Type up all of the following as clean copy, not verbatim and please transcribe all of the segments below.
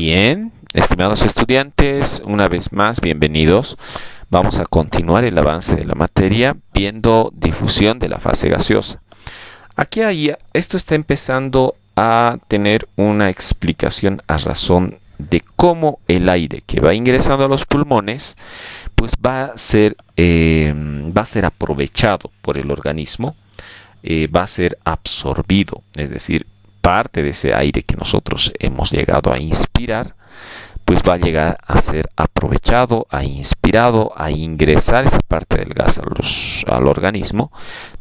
Bien, estimados estudiantes, una vez más, bienvenidos. Vamos a continuar el avance de la materia viendo difusión de la fase gaseosa. Esto está empezando a tener una explicación a razón de cómo el aire que va ingresando a los pulmones pues va a ser aprovechado por el organismo, va a ser absorbido, es decir, parte de ese aire que nosotros hemos llegado a inspirar, pues va a llegar a ser aprovechado, a inspirado, a ingresar esa parte del gas al organismo,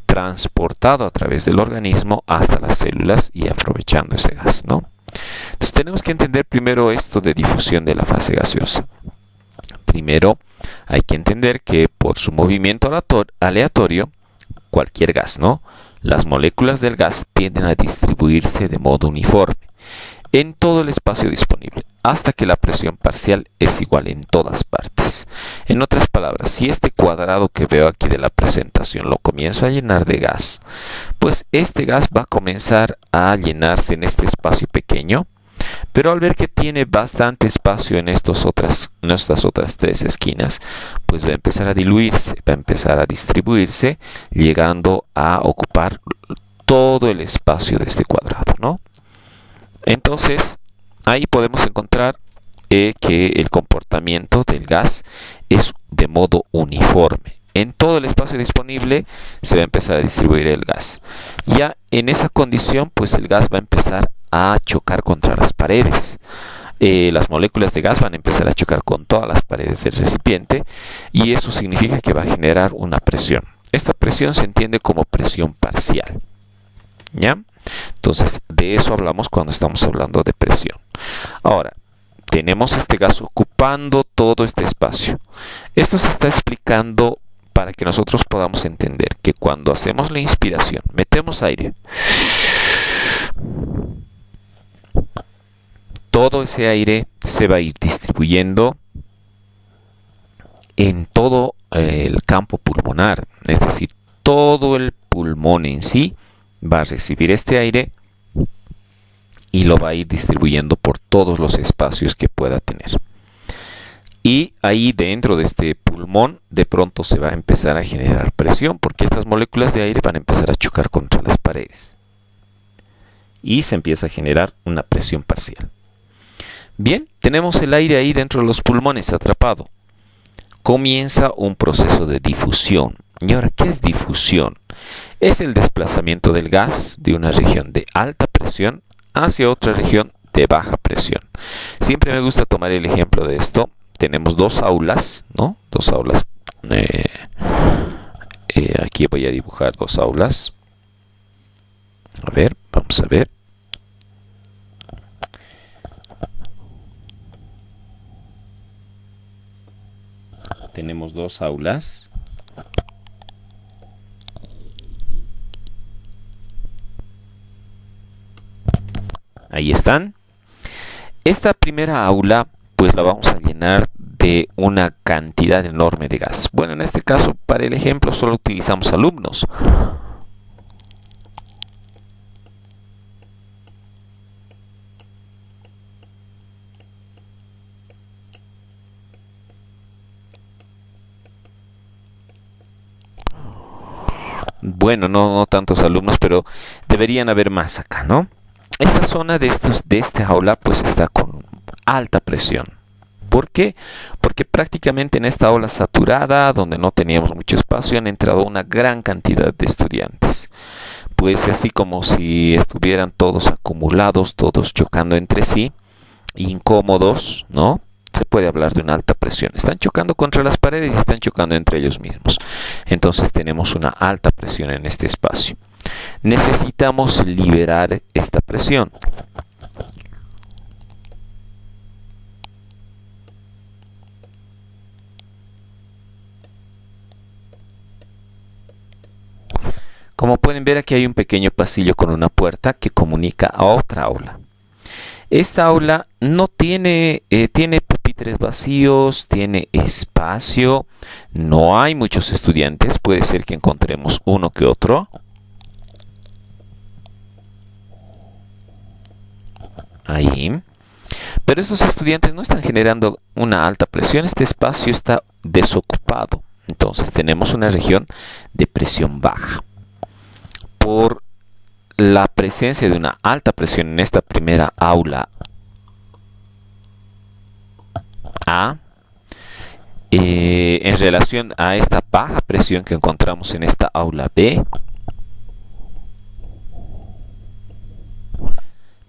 transportado a través del organismo hasta las células y aprovechando ese gas, ¿no? Entonces tenemos que entender primero esto de difusión de la fase gaseosa. Primero hay que entender que por su movimiento aleatorio, cualquier gas, ¿no?, las moléculas del gas tienden a distribuirse de modo uniforme en todo el espacio disponible, hasta que la presión parcial es igual en todas partes. En otras palabras, si este cuadrado que veo aquí de la presentación lo comienzo a llenar de gas, pues este gas va a comenzar a llenarse en este espacio pequeño, pero al ver que tiene bastante espacio en estas otras tres esquinas, pues va a empezar a diluirse, va a empezar a distribuirse, llegando a ocupar todo el espacio de este cuadrado, ¿no? Entonces, ahí podemos encontrar que el comportamiento del gas es de modo uniforme. En todo el espacio disponible se va a empezar a distribuir el gas. Ya en esa condición, pues el gas va a empezar a chocar contra las paredes. Las moléculas de gas van a empezar a chocar con todas las paredes del recipiente y eso significa que va a generar una presión. Esta presión se entiende como presión parcial, ¿ya? Entonces, de eso hablamos cuando estamos hablando de presión. Ahora, tenemos este gas ocupando todo este espacio. Esto se está explicando para que nosotros podamos entender que cuando hacemos la inspiración, metemos aire, todo ese aire se va a ir distribuyendo en todo el campo pulmonar, es decir, todo el pulmón en sí va a recibir este aire y lo va a ir distribuyendo por todos los espacios que pueda tener. Y ahí dentro de este pulmón de pronto se va a empezar a generar presión porque estas moléculas de aire van a empezar a chocar contra las paredes. Y se empieza a generar una presión parcial. Bien, tenemos el aire ahí dentro de los pulmones atrapado. Comienza un proceso de difusión. ¿Y ahora qué es difusión? Es el desplazamiento del gas de una región de alta presión hacia otra región de baja presión. Siempre me gusta tomar el ejemplo de esto. Tenemos dos aulas, ¿no? Dos aulas. Aquí voy a dibujar dos aulas. A ver, vamos a ver. Tenemos dos aulas. Ahí están. Esta primera aula pues la vamos a llenar de una cantidad enorme de gas. Bueno, en este caso, para el ejemplo, solo utilizamos alumnos. Bueno, no tantos alumnos, pero deberían haber más acá, ¿no? Esta zona de esta aula pues está con alta presión. ¿Por qué? Porque prácticamente en esta aula saturada, donde no teníamos mucho espacio, han entrado una gran cantidad de estudiantes. Pues así como si estuvieran todos acumulados, todos chocando entre sí, incómodos, ¿no? Se puede hablar de una alta presión. Están chocando contra las paredes y están chocando entre ellos mismos. Entonces tenemos una alta presión en este espacio. Necesitamos liberar esta presión. Como pueden ver, aquí hay un pequeño pasillo con una puerta que comunica a otra aula. Esta aula no tiene pupitres vacíos, tiene espacio, no hay muchos estudiantes, puede ser que encontremos uno que otro. Ahí. Pero estos estudiantes no están generando una alta presión, este espacio está desocupado. Entonces tenemos una región de presión baja. Por la presencia de una alta presión en esta primera aula A, en relación a esta baja presión que encontramos en esta aula B,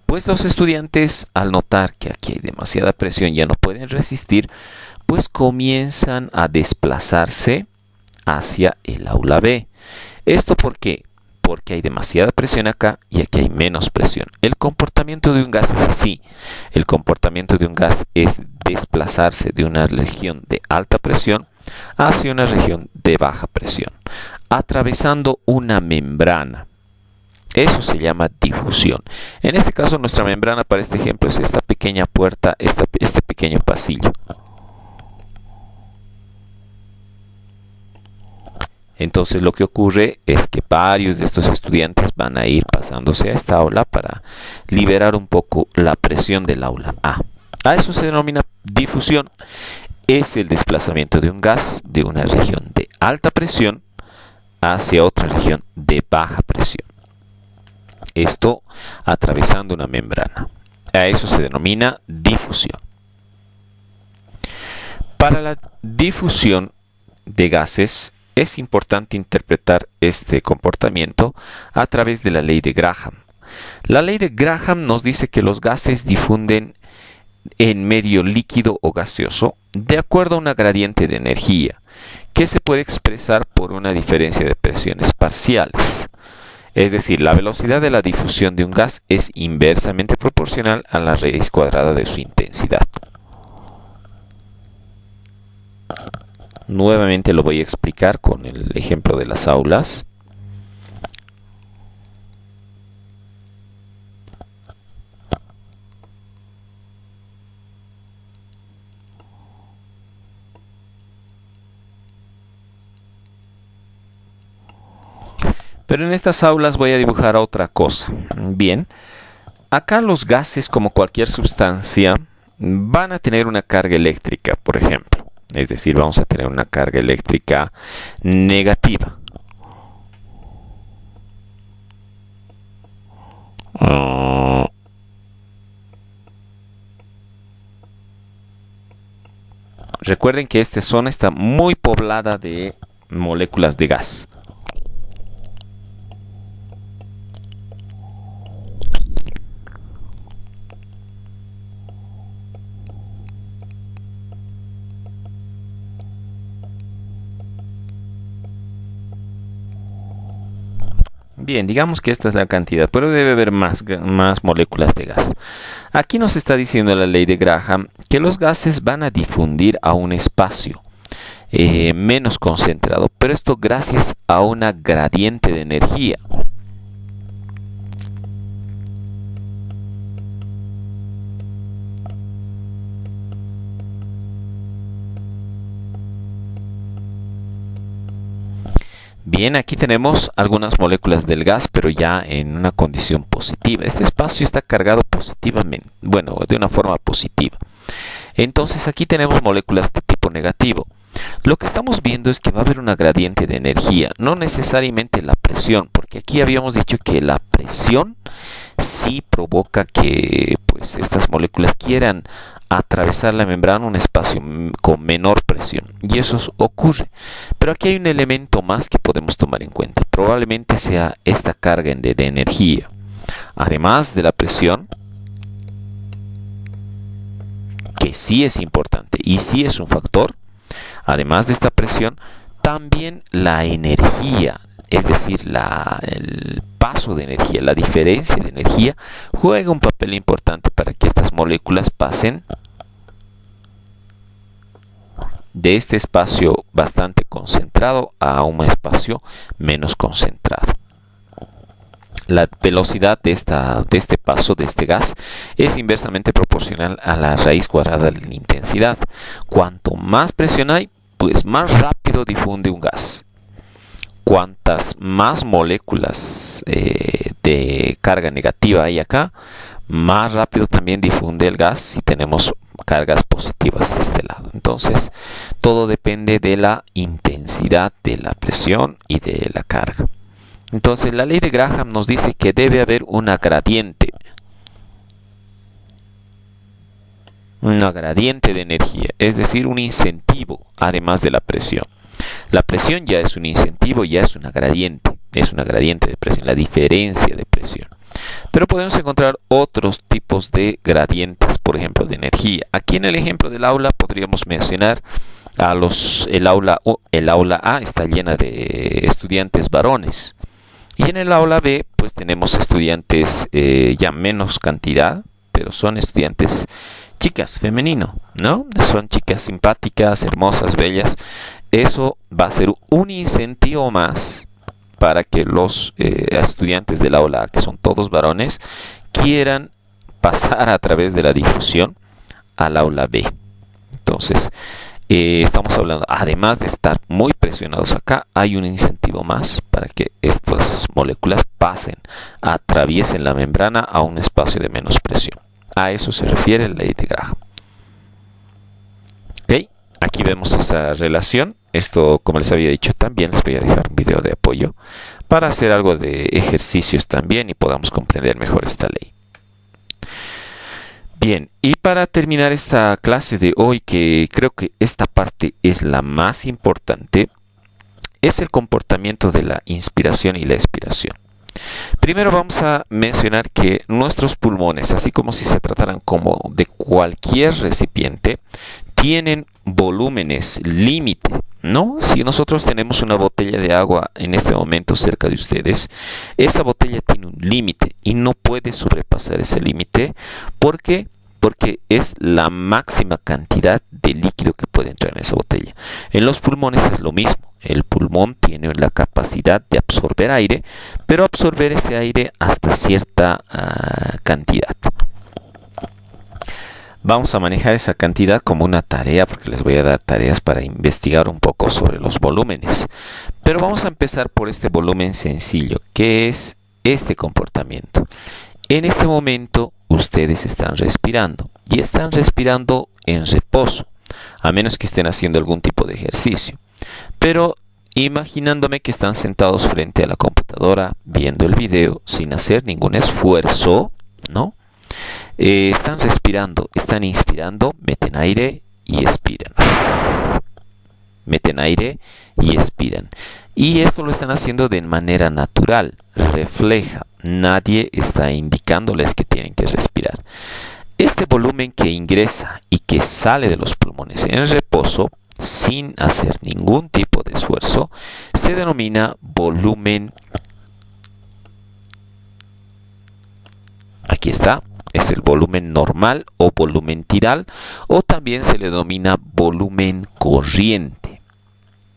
pues los estudiantes, al notar que aquí hay demasiada presión, ya no pueden resistir, pues comienzan a desplazarse hacia el aula B. ¿Esto por qué? Porque hay demasiada presión acá y aquí hay menos presión. El comportamiento de un gas es así. El comportamiento de un gas es desplazarse de una región de alta presión hacia una región de baja presión, atravesando una membrana. Eso se llama difusión. En este caso, nuestra membrana para este ejemplo es esta pequeña puerta, este pequeño pasillo. Entonces lo que ocurre es que varios de estos estudiantes van a ir pasándose a esta aula para liberar un poco la presión del aula A. A eso se denomina difusión. Es el desplazamiento de un gas de una región de alta presión hacia otra región de baja presión. Esto atravesando una membrana. A eso se denomina difusión. Para la difusión de gases es importante interpretar este comportamiento a través de la ley de Graham. La ley de Graham nos dice que los gases difunden en medio líquido o gaseoso de acuerdo a una gradiente de energía que se puede expresar por una diferencia de presiones parciales. Es decir, la velocidad de la difusión de un gas es inversamente proporcional a la raíz cuadrada de su intensidad. Nuevamente lo voy a explicar con el ejemplo de las aulas. Pero en estas aulas voy a dibujar otra cosa. Bien, acá los gases, como cualquier sustancia, van a tener una carga eléctrica, por ejemplo. Es decir, vamos a tener una carga eléctrica negativa. Recuerden que esta zona está muy poblada de moléculas de gas. Bien, digamos que esta es la cantidad, pero debe haber más moléculas de gas. Aquí nos está diciendo la ley de Graham que los gases van a difundir a un espacio menos concentrado, pero esto gracias a una gradiente de energía. Bien, aquí tenemos algunas moléculas del gas, pero ya en una condición positiva. Este espacio está cargado positivamente, bueno, de una forma positiva. Entonces aquí tenemos moléculas de tipo negativo. Lo que estamos viendo es que va a haber una gradiente de energía, no necesariamente la presión, porque aquí habíamos dicho que la presión sí provoca que pues, estas moléculas quieran atravesar la membrana, un espacio con menor presión, y eso ocurre. Pero aquí hay un elemento más que podemos tomar en cuenta. Probablemente sea esta carga de energía. Además de la presión, que sí es importante y sí es un factor, además de esta presión, también la energía, es decir, el paso de energía, la diferencia de energía, juega un papel importante para que estas moléculas pasen de este espacio bastante concentrado a un espacio menos concentrado. La velocidad de este paso, de este gas, es inversamente proporcional a la raíz cuadrada de la intensidad. Cuanto más presión hay, pues más rápido difunde un gas. Cuantas más moléculas de carga negativa hay acá, más rápido también difunde el gas si tenemos cargas positivas de este lado. Entonces, todo depende de la intensidad de la presión y de la carga. Entonces, la ley de Graham nos dice que debe haber una gradiente de energía, es decir, un incentivo además de la presión. La presión ya es un incentivo, ya es una gradiente de presión, la diferencia de presión. Pero podemos encontrar otros tipos de gradientes, por ejemplo, de energía. Aquí en el ejemplo del aula podríamos mencionar el aula A está llena de estudiantes varones. Y en el aula B, pues tenemos estudiantes ya menos cantidad, pero son estudiantes chicas, femenino, ¿no? Son chicas simpáticas, hermosas, bellas. Eso va a ser un incentivo más para que los estudiantes del aula A, que son todos varones, quieran pasar a través de la difusión al aula B. Entonces, estamos hablando, además de estar muy presionados acá, hay un incentivo más para que estas moléculas pasen, atraviesen la membrana a un espacio de menos presión. A eso se refiere la ley de Graham. Ok, aquí vemos esa relación. Esto, como les había dicho, también les voy a dejar un video de apoyo para hacer algo de ejercicios también y podamos comprender mejor esta ley. Bien, y para terminar esta clase de hoy, que creo que esta parte es la más importante, es el comportamiento de la inspiración y la expiración. Primero vamos a mencionar que nuestros pulmones, así como si se trataran como de cualquier recipiente, tienen volúmenes límite, ¿no? Si nosotros tenemos una botella de agua en este momento cerca de ustedes, esa botella tiene un límite y no puede sobrepasar ese límite. ¿Por qué? Porque es la máxima cantidad de líquido que puede entrar en esa botella. En los pulmones es lo mismo. El pulmón tiene la capacidad de absorber aire, pero absorber ese aire hasta cierta cantidad. Vamos a manejar esa cantidad como una tarea, porque les voy a dar tareas para investigar un poco sobre los volúmenes. Pero vamos a empezar por este volumen sencillo, que es este comportamiento. En este momento ustedes están respirando y están respirando en reposo, a menos que estén haciendo algún tipo de ejercicio. Pero imaginándome que están sentados frente a la computadora viendo el video sin hacer ningún esfuerzo, ¿no? Están respirando, están inspirando, meten aire y expiran. Meten aire y expiran. Y esto lo están haciendo de manera natural, refleja. Nadie está indicándoles que tienen que respirar. Este volumen que ingresa y que sale de los pulmones en reposo, sin hacer ningún tipo de esfuerzo, se denomina volumen. Aquí está, es el volumen normal o volumen tidal, o también se le denomina volumen corriente.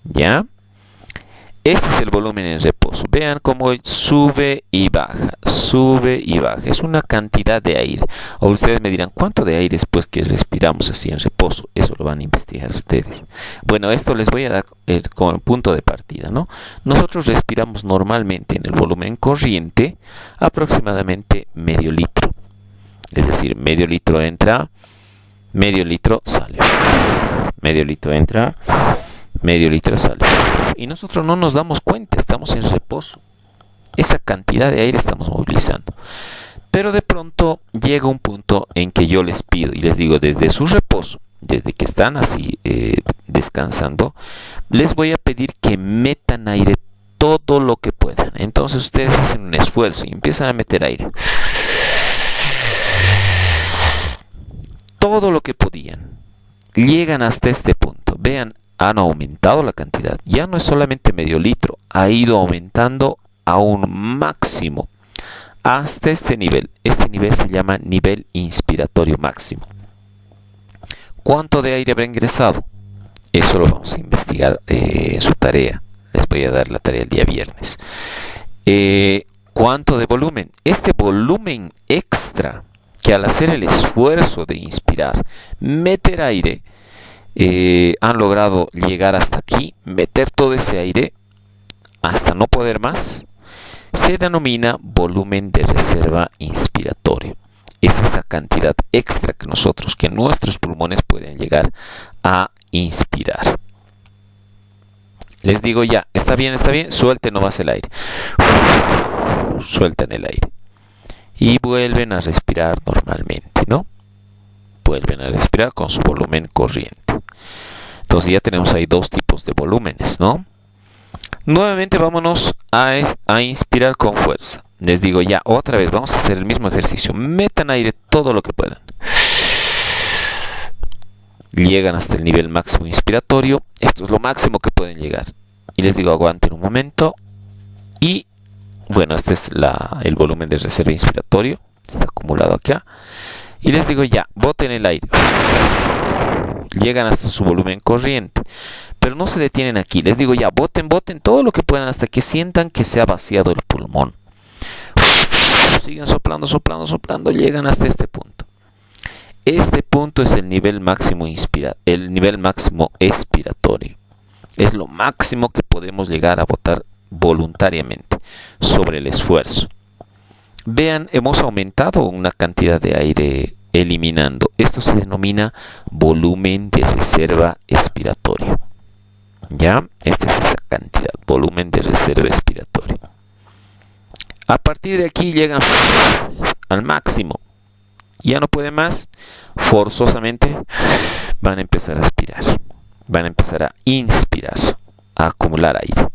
¿Ya? Este es el volumen en reposo. Vean cómo sube y baja, sube y baja. Es una cantidad de aire. O ustedes me dirán, ¿cuánto de aire es pues que respiramos así en reposo? Eso lo van a investigar ustedes. Bueno, esto les voy a dar como punto de partida, ¿no? Nosotros respiramos normalmente en el volumen corriente aproximadamente medio litro. Es decir, medio litro entra, medio litro sale. Medio litro entra, medio litro sale. Y nosotros no nos damos cuenta, estamos en reposo. Esa cantidad de aire estamos movilizando. Pero de pronto llega un punto en que yo les pido y les digo, desde su reposo, desde que están así descansando, les voy a pedir que metan aire todo lo que puedan. Entonces ustedes hacen un esfuerzo y empiezan a meter aire. Todo lo que podían. Llegan hasta este punto. Vean, han aumentado la cantidad. Ya no es solamente medio litro, ha ido aumentando a un máximo hasta este nivel. Este nivel se llama nivel inspiratorio máximo. ¿Cuánto de aire habrá ingresado? Eso lo vamos a investigar en su tarea. Les voy a dar la tarea el día viernes. ¿Cuánto de volumen? Este volumen extra que al hacer el esfuerzo de inspirar, meter aire, han logrado llegar hasta aquí, meter todo ese aire hasta no poder más, se denomina volumen de reserva inspiratorio. es esa cantidad extra que nuestros pulmones pueden llegar a inspirar. Les digo ya, está bien, suelten nomás el aire. Sueltan el aire. Y vuelven a respirar normalmente, ¿no? Vuelven a respirar con su volumen corriente. Entonces ya tenemos ahí dos tipos de volúmenes, ¿no? Nuevamente vámonos a inspirar con fuerza. Les digo ya, otra vez, vamos a hacer el mismo ejercicio. Metan aire todo lo que puedan. Llegan hasta el nivel máximo inspiratorio. Esto es lo máximo que pueden llegar. Y les digo, aguanten un momento. Y bueno, este es el volumen de reserva inspiratorio. Está acumulado acá. Y les digo ya, boten el aire. Llegan hasta su volumen corriente. Pero no se detienen aquí. Les digo ya, boten todo lo que puedan hasta que sientan que se ha vaciado el pulmón. Siguen soplando. Llegan hasta este punto. Este punto es el nivel máximo expiratorio. Es lo máximo que podemos llegar a botar voluntariamente sobre el esfuerzo. Vean, hemos aumentado una cantidad de aire eliminando. Esto se denomina volumen de reserva expiratorio. ¿Ya? Esta es esa cantidad, volumen de reserva expiratorio. A partir de aquí llegan al máximo. Ya no pueden más. Forzosamente van a empezar a aspirar. Van a empezar a inspirar, a acumular aire.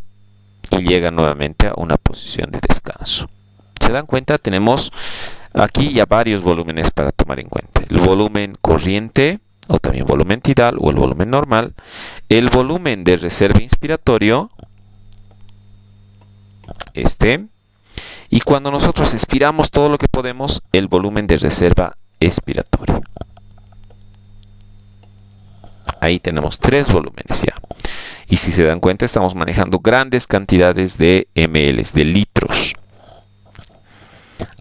Y llegan nuevamente a una posición de descanso. ¿Se dan cuenta? Tenemos aquí ya varios volúmenes para tomar en cuenta. El volumen corriente, o también volumen tidal, o el volumen normal. El volumen de reserva inspiratorio, y cuando nosotros expiramos todo lo que podemos, el volumen de reserva expiratorio. Ahí tenemos tres volúmenes ya. Y si se dan cuenta, estamos manejando grandes cantidades de ml, de litros.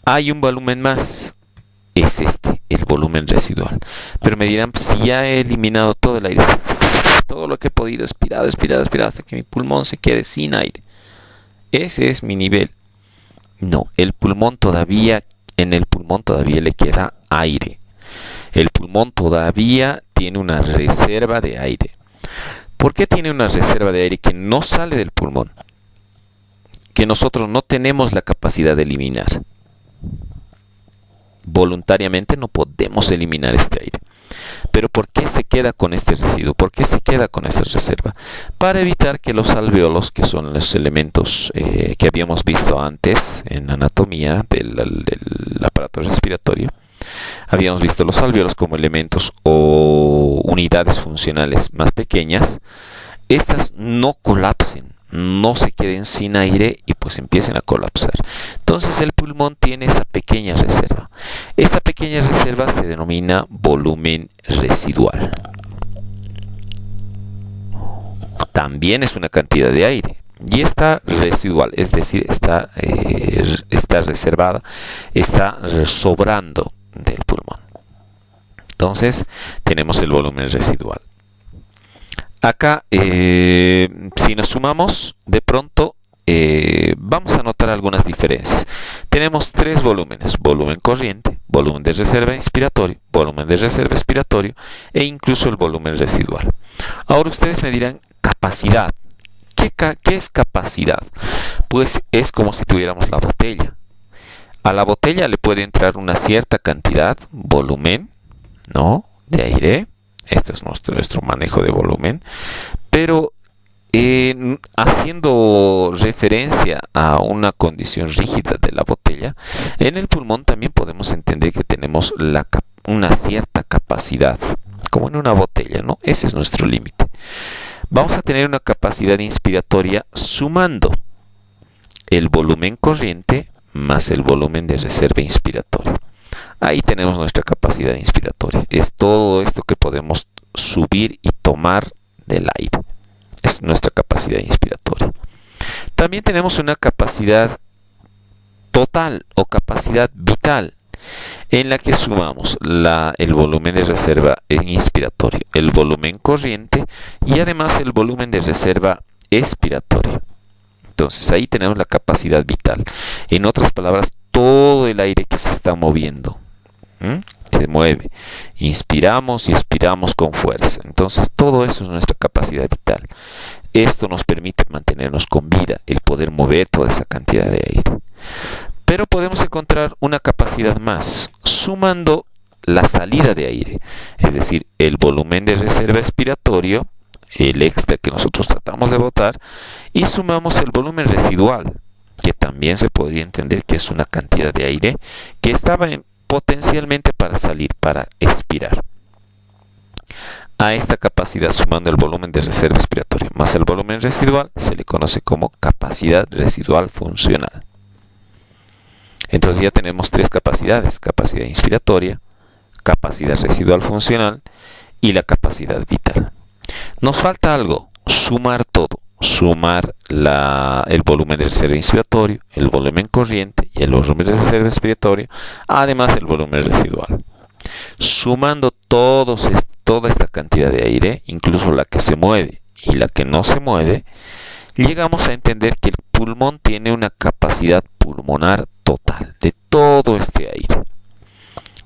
Hay un volumen más, es el volumen residual. Pero me dirán, si ya he eliminado todo el aire, todo lo que he podido, expirado hasta que mi pulmón se quede sin aire. Ese es mi nivel. No, en el pulmón todavía le queda aire. El pulmón todavía tiene una reserva de aire. ¿Por qué tiene una reserva de aire que no sale del pulmón? Que nosotros no tenemos la capacidad de eliminar. Voluntariamente no podemos eliminar este aire. Pero ¿por qué se queda con este residuo? ¿Por qué se queda con esta reserva? Para evitar que los alvéolos, que son los elementos que habíamos visto antes en anatomía del aparato respiratorio, habíamos visto los alvéolos como elementos o unidades funcionales más pequeñas, estas no colapsen, no se queden sin aire y pues empiecen a colapsar. Entonces el pulmón tiene esa pequeña reserva. Esa pequeña reserva se denomina volumen residual. También es una cantidad de aire y está residual, es decir, está reservada, está sobrando del pulmón. Entonces tenemos el volumen residual. Acá, si nos sumamos, de pronto vamos a notar algunas diferencias. Tenemos tres volúmenes: volumen corriente, volumen de reserva inspiratorio, volumen de reserva expiratorio e incluso el volumen residual. Ahora ustedes me dirán, capacidad. ¿Qué es capacidad? Pues es como si tuviéramos la botella. A la botella le puede entrar una cierta cantidad, volumen, ¿no?, de aire. Este es nuestro manejo de volumen. Pero haciendo referencia a una condición rígida de la botella, en el pulmón también podemos entender que tenemos una cierta capacidad, como en una botella, ¿no? Ese es nuestro límite. Vamos a tener una capacidad inspiratoria sumando el volumen corriente más el volumen de reserva inspiratoria. Ahí tenemos nuestra capacidad inspiratoria. Es todo esto que podemos subir y tomar del aire. Es nuestra capacidad inspiratoria. También tenemos una capacidad total o capacidad vital, en la que sumamos el volumen de reserva inspiratorio, el volumen corriente y además el volumen de reserva expiratorio. Entonces ahí tenemos la capacidad vital. En otras palabras, todo el aire que se está moviendo Se mueve. Inspiramos y expiramos con fuerza. Entonces todo eso es nuestra capacidad vital. Esto nos permite mantenernos con vida, el poder mover toda esa cantidad de aire. Pero podemos encontrar una capacidad más, sumando la salida de aire, es decir, el volumen de reserva expiratorio, el extra que nosotros tratamos de botar, y sumamos el volumen residual, que también se podría entender que es una cantidad de aire que estaba potencialmente para salir, para expirar. A esta capacidad, sumando el volumen de reserva expiratoria más el volumen residual, se le conoce como capacidad residual funcional. Entonces ya tenemos tres capacidades: capacidad inspiratoria, capacidad residual funcional y la capacidad vital. Nos falta algo: sumar todo. Sumar el volumen de reserva inspiratorio, el volumen corriente y el volumen de reserva expiratorio, además el volumen residual. Sumando toda esta cantidad de aire, incluso la que se mueve y la que no se mueve, llegamos a entender que el pulmón tiene una capacidad pulmonar total de todo este aire.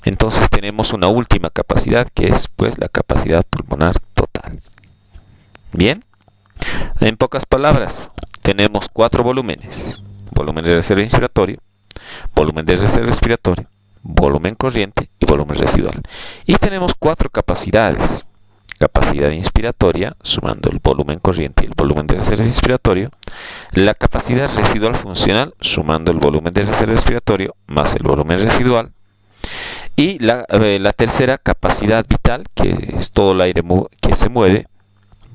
Entonces tenemos una última capacidad, que es pues la capacidad pulmonar total. Bien, en pocas palabras, tenemos 4 volúmenes: volumen de reserva inspiratorio, volumen de reserva expiratorio, volumen corriente y volumen residual. Y tenemos 4 capacidades: capacidad inspiratoria, sumando el volumen corriente y el volumen de reserva inspiratorio; la capacidad residual funcional, sumando el volumen de reserva expiratorio más el volumen residual; y la tercera, capacidad vital, que es todo el aire que se mueve: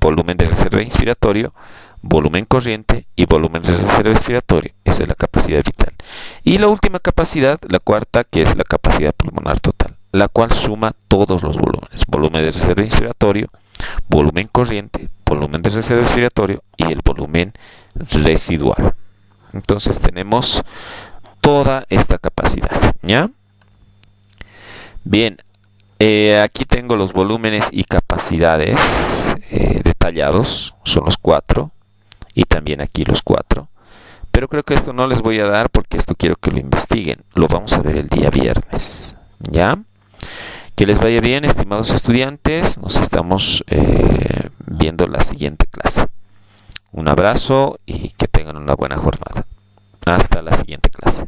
volumen de reserva inspiratorio, volumen corriente y volumen de reserva expiratorio. Esa es la capacidad vital. Y la última capacidad, la cuarta, que es la capacidad pulmonar total, la cual suma todos los volúmenes: volumen de reserva inspiratorio, volumen corriente, volumen de reserva expiratorio y el volumen residual. Entonces tenemos toda esta capacidad, ¿ya? Bien, aquí tengo los volúmenes y capacidades detallados, son los 4, y también aquí los 4. Pero creo que esto no les voy a dar porque esto quiero que lo investiguen. Lo vamos a ver el día viernes, ¿ya? Que les vaya bien, estimados estudiantes. Nos estamos viendo la siguiente clase. Un abrazo y que tengan una buena jornada. Hasta la siguiente clase.